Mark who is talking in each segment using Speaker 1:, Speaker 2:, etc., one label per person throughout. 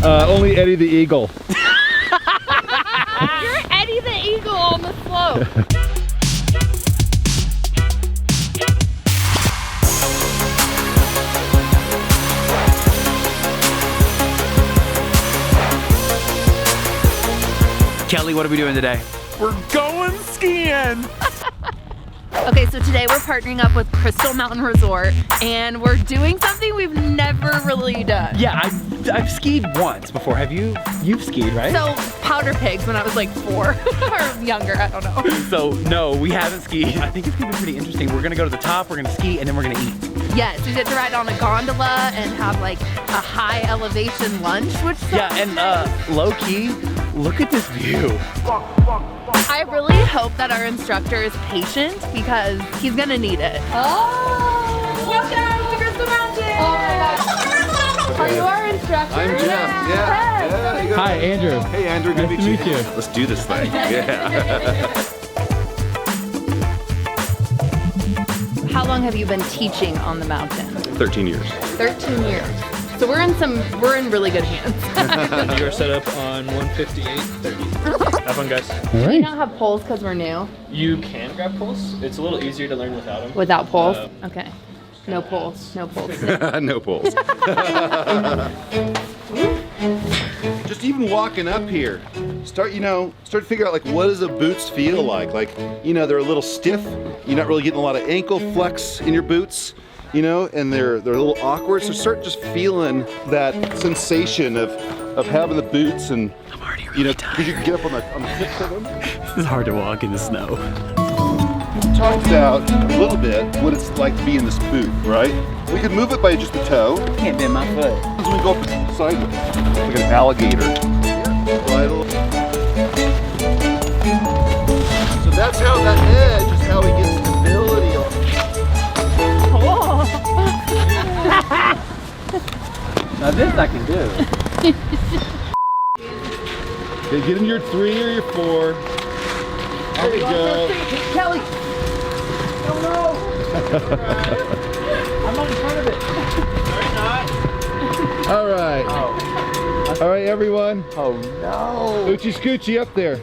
Speaker 1: Only Eddie the Eagle.
Speaker 2: You're Eddie the Eagle on the slope.
Speaker 3: Kelly, what are we doing today?
Speaker 4: We're going skiing.
Speaker 2: Okay, so today we're partnering up with Crystal Mountain Resort and we're doing something we've never really done.
Speaker 3: Yeah, I've skied once before. Have you? You've skied, right?
Speaker 2: So, powder pigs when I was like 4 or younger, I don't know.
Speaker 3: So no, we haven't skied. I think it's gonna be pretty interesting. We're gonna go to the top, we're gonna ski, and then we're gonna eat.
Speaker 2: Yes, we get to ride on a gondola and have like a high elevation lunch, which
Speaker 3: Yeah, and low key, look at this view.
Speaker 2: I really hope that our instructor is patient because he's gonna need it. Oh! Welcome to Crystal Mountain! Oh my gosh. Are you our instructor?
Speaker 5: I'm Jeff. Yeah.
Speaker 1: Hi, Andrew.
Speaker 5: Hey, Andrew. Good
Speaker 1: Nice
Speaker 5: to meet you.
Speaker 1: you.
Speaker 5: Let's do this thing. Yeah.
Speaker 2: How long have you been teaching on the mountain?
Speaker 5: 13 years.
Speaker 2: 13 years. So we're in really good hands.
Speaker 4: You are set up on 158.30. Have fun, guys.
Speaker 1: All
Speaker 2: Do you
Speaker 1: right.
Speaker 2: not have poles because we're new?
Speaker 4: You can grab poles. It's a little easier to learn without them.
Speaker 2: Without poles? Okay. No poles. No poles.
Speaker 5: No poles. Just even walking up here, start to figure out like what does the boots feel like? Like, they're a little stiff. You're not really getting a lot of ankle flex in your boots, and they're a little awkward. So start just feeling that sensation of having the boots and
Speaker 3: I'm already really tired.
Speaker 5: because you can get up on the tips of them.
Speaker 3: This is hard to walk in the snow.
Speaker 5: Talked about a little bit what it's like to be in this boot, right? We could move it by just the toe.
Speaker 3: Can't bend my foot.
Speaker 5: As we go up sideways, like an alligator. Right. So that's how that edge is how we get stability.
Speaker 3: Now this I can do.
Speaker 1: Okay, get in your 3 or your 4. There we go.
Speaker 3: Kelly! Oh no! I'm on in front of it.
Speaker 1: All right.
Speaker 3: Oh.
Speaker 1: All right, everyone.
Speaker 3: Oh no.
Speaker 1: Oochie scoochie up there.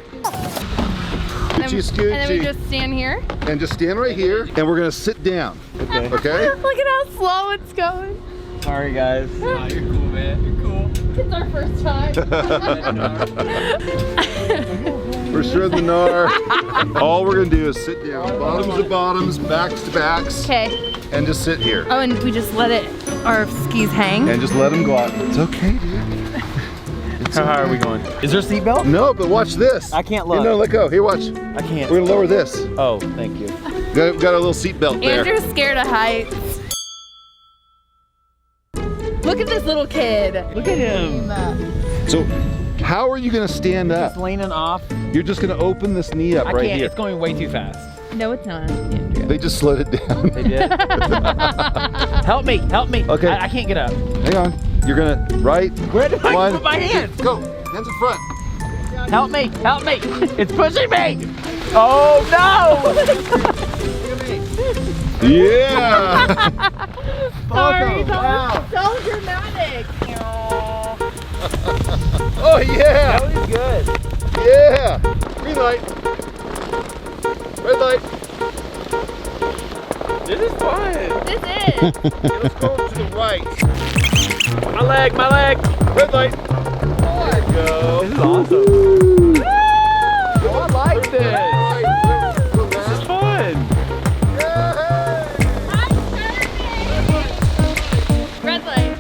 Speaker 1: Oochie scoochie.
Speaker 2: And then we just stand here.
Speaker 5: And just stand right here, and we're gonna sit down.
Speaker 3: Okay.
Speaker 5: Okay?
Speaker 2: Look at how slow it's going.
Speaker 3: Sorry guys.
Speaker 4: Oh, you're cool, man. You're cool.
Speaker 2: It's our first time.
Speaker 5: For sure the gnar. All we're gonna do is sit down, bottoms to bottoms, backs to backs,
Speaker 2: Okay.
Speaker 5: and just sit here.
Speaker 2: Oh, and we just let our skis hang.
Speaker 5: And just let them go out. It's okay, dude.
Speaker 3: How high are we going? Is there a seatbelt?
Speaker 5: No, but watch this.
Speaker 3: I can't look.
Speaker 5: No, let go. Here, watch.
Speaker 3: I can't.
Speaker 5: We're gonna lower this.
Speaker 3: Oh, thank you.
Speaker 5: Got a little seat belt there.
Speaker 2: Andrew's scared of heights. Look at this little kid.
Speaker 3: Look at him.
Speaker 5: So, how are you gonna stand up?
Speaker 3: Just leaning off.
Speaker 5: You're just gonna open this knee up
Speaker 3: I
Speaker 5: right
Speaker 3: can't.
Speaker 5: here.
Speaker 3: It's going way too fast.
Speaker 2: No, it's not, Andrew.
Speaker 5: They just slid it down.
Speaker 3: They did. Help me. Help me.
Speaker 5: Okay.
Speaker 3: I can't get up.
Speaker 5: Hang on. You're gonna right.
Speaker 3: Where do I
Speaker 5: One.
Speaker 3: put my hands?
Speaker 5: Go. Hands in front.
Speaker 3: Help me. Help me. It's pushing me. Oh no.
Speaker 5: Yeah.
Speaker 2: Sorry,
Speaker 3: wow.
Speaker 2: so dramatic.
Speaker 5: Oh yeah.
Speaker 3: That was good.
Speaker 5: Yeah. Green light. Red light.
Speaker 4: This is fun.
Speaker 2: This is.
Speaker 5: Let's go to the right.
Speaker 3: My leg. My leg.
Speaker 5: Red light.
Speaker 3: There you go. This is awesome. Oh, I like this. This is fun.
Speaker 2: Red light.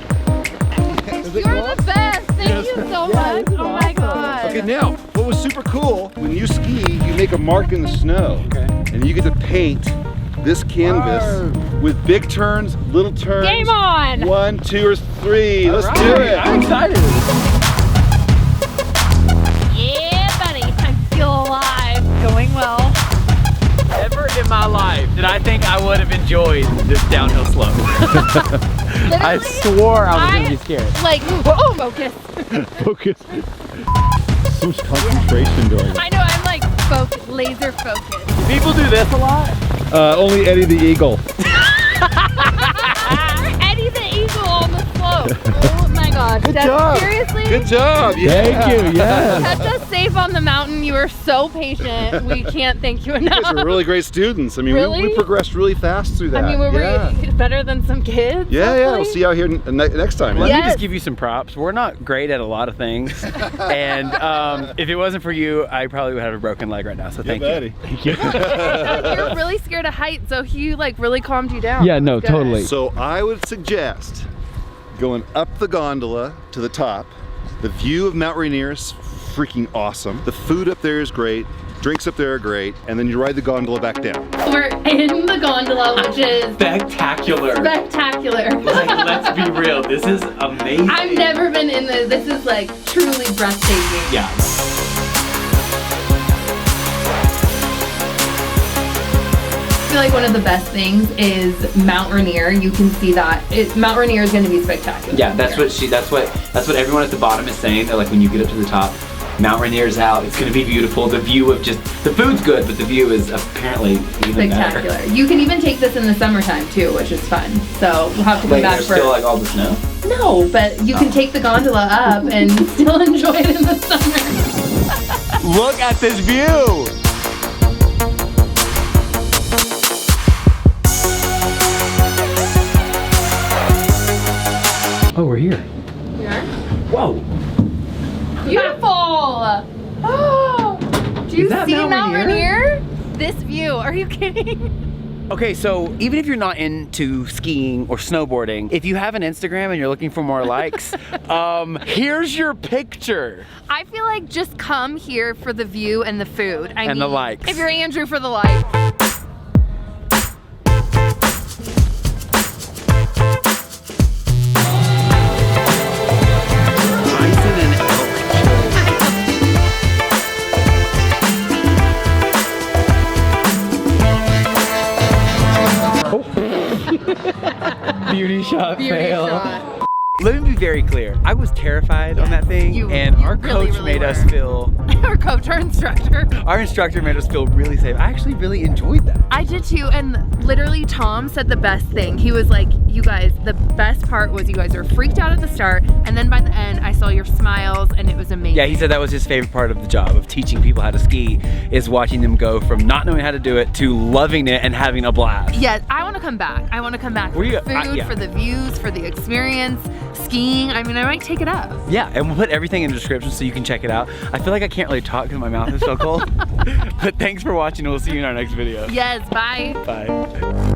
Speaker 2: You're the best. Thank you so much. Oh my god.
Speaker 5: Okay, now, what was super cool, when you ski, you make a mark in the snow.
Speaker 3: Okay.
Speaker 5: And you get to paint this canvas with big turns, little turns.
Speaker 2: Game on.
Speaker 5: 1, 2, or 3. Let's do
Speaker 3: Alright,
Speaker 5: it.
Speaker 3: I'm excited.
Speaker 2: Yeah, buddy. I feel alive. Going well.
Speaker 3: Never in my life did I think I would have enjoyed this downhill slope. I swore I was going to be scared.
Speaker 2: Like, whoa, focus.
Speaker 1: Focus. So much concentration going on.
Speaker 2: I know, I'm like laser focused.
Speaker 3: People do this a lot.
Speaker 1: Only Eddie the Eagle.
Speaker 2: Eddie the Eagle on the slope. Oh my gosh,
Speaker 5: Good
Speaker 2: Jeff,
Speaker 5: job.
Speaker 2: seriously?
Speaker 5: Good job. Yeah.
Speaker 1: Thank you, yes.
Speaker 2: Kept us safe on the mountain. You were so patient. We can't thank you
Speaker 5: You
Speaker 2: enough.
Speaker 5: guys are really great students. I mean,
Speaker 2: Really?
Speaker 5: we progressed really fast through that.
Speaker 2: I mean, were
Speaker 5: yeah.
Speaker 2: we better than some kids?
Speaker 5: Yeah, yeah. We'll
Speaker 2: hopefully?
Speaker 5: see you out here next time.
Speaker 3: Let
Speaker 5: Man.
Speaker 3: me
Speaker 2: Yes.
Speaker 3: just give you some props. We're not great at a lot of things. And if it wasn't for you, I probably would have a broken leg right now. So thank you.
Speaker 5: Thank you.
Speaker 2: You're really scared of heights, so he like really calmed you down.
Speaker 1: Yeah, no,
Speaker 2: Good.
Speaker 1: totally.
Speaker 5: So I would suggest going up the gondola to the top. The view of Mount Rainier is freaking awesome. The food up there is great. Drinks up there are great. And then you ride the gondola back down.
Speaker 2: We're in the gondola, which is
Speaker 3: Spectacular.
Speaker 2: spectacular.
Speaker 3: Like, let's be real. This is amazing.
Speaker 2: I've never been in this. This is like truly breathtaking.
Speaker 3: Yeah.
Speaker 2: I feel like one of the best things is Mount Rainier. You can see that Mount Rainier is going to be spectacular.
Speaker 3: Yeah, that's what everyone at the bottom is saying. They're like, when you get up to the top, Mount Rainier's out. It's gonna be beautiful. The view of the food's good, but the view is apparently even
Speaker 2: Spectacular.
Speaker 3: better.
Speaker 2: You can even take this in the summertime too, which is fun. So we'll have to come
Speaker 3: Wait,
Speaker 2: back
Speaker 3: there's
Speaker 2: for.
Speaker 3: still like all the snow?
Speaker 2: No, but you can take the gondola up and still enjoy it in the summer.
Speaker 3: Look at this view. Oh, we're here.
Speaker 2: We are?
Speaker 3: Whoa.
Speaker 2: Beautiful! Oh, do you
Speaker 3: Is that
Speaker 2: see
Speaker 3: Mount
Speaker 2: Mount
Speaker 3: Rainier?
Speaker 2: Rainier? This view, are you kidding?
Speaker 3: Okay, so even if you're not into skiing or snowboarding, if you have an Instagram and you're looking for more likes, here's your picture.
Speaker 2: I feel like just come here for the view and the food. I
Speaker 3: And
Speaker 2: mean,
Speaker 3: the likes.
Speaker 2: If you're Andrew, for the likes.
Speaker 3: Hanson and elk. Beauty shot fail.
Speaker 2: shot.
Speaker 3: Let me be very clear. I was terrified on that thing, and our
Speaker 2: really,
Speaker 3: coach
Speaker 2: really
Speaker 3: made us
Speaker 2: were.
Speaker 3: feel.
Speaker 2: Our coach, our instructor.
Speaker 3: Our instructor made us feel really safe. I actually really enjoyed that.
Speaker 2: I did too, and literally Tom said the best thing. He was like, you guys, the best part was you guys were freaked out at the start, and then by the end, I saw your smiles, and it was amazing.
Speaker 3: Yeah, he said that was his favorite part of the job of teaching people how to ski is watching them go from not knowing how to do it to loving it and having a blast.
Speaker 2: Yes, I want to come back. I want to come back for the food,
Speaker 3: yeah.
Speaker 2: for the views, for the experience, skiing. I mean, I might take it up.
Speaker 3: Yeah, and we'll put everything in the description so you can check it out. I feel like I can't really talk because my mouth is so cold. But thanks for watching, and we'll see you in our next video.
Speaker 2: Yes, bye.
Speaker 3: Bye.